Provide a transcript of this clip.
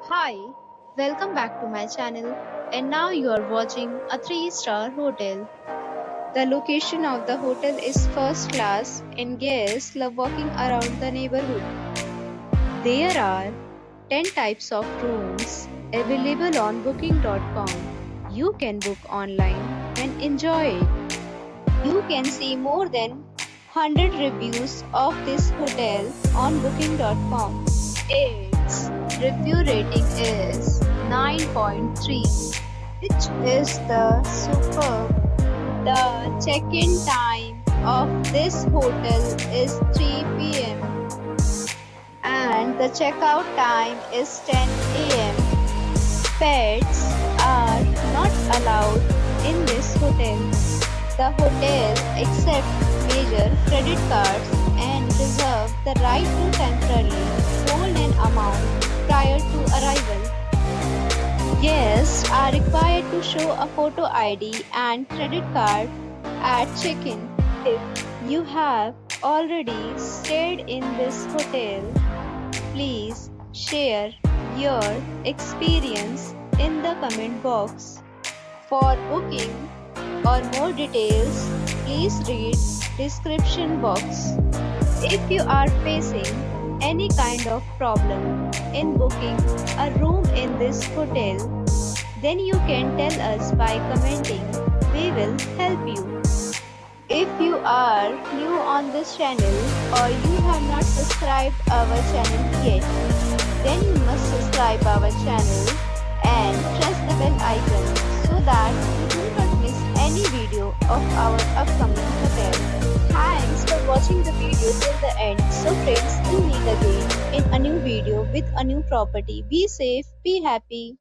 Hi, welcome back to my channel. And now you are watching a 3-star hotel. The location of the hotel is first class and guests love walking around the neighborhood. There are 10 types of rooms available on booking.com. You can book online and enjoy it. You can see more than 100 reviews of this hotel on booking.com. Its review rating is 9.3, which is the superb. The check-in time of this hotel is 3 p.m. and the checkout time is 10 a.m. Pets are not allowed in this hotel. The hotel accepts major credit cards and reserves the right to temporarily hold an amount prior to arrival. Guests are required to show a photo ID and credit card at check-in. If you have already stayed in this hotel, please share your experience in the comment box. For booking or more details, please read description box. If you are facing any kind of problem in booking a room in this hotel, then you can tell us by commenting. We will help you. If you are new on this channel or you have not subscribed our channel yet, then you must subscribe our channel and press the bell icon so that you do not miss any video of our upcoming hotel. Thanks for watching the video till the end. So friends, we'll meet again in a new video with a new property. Be safe, be happy.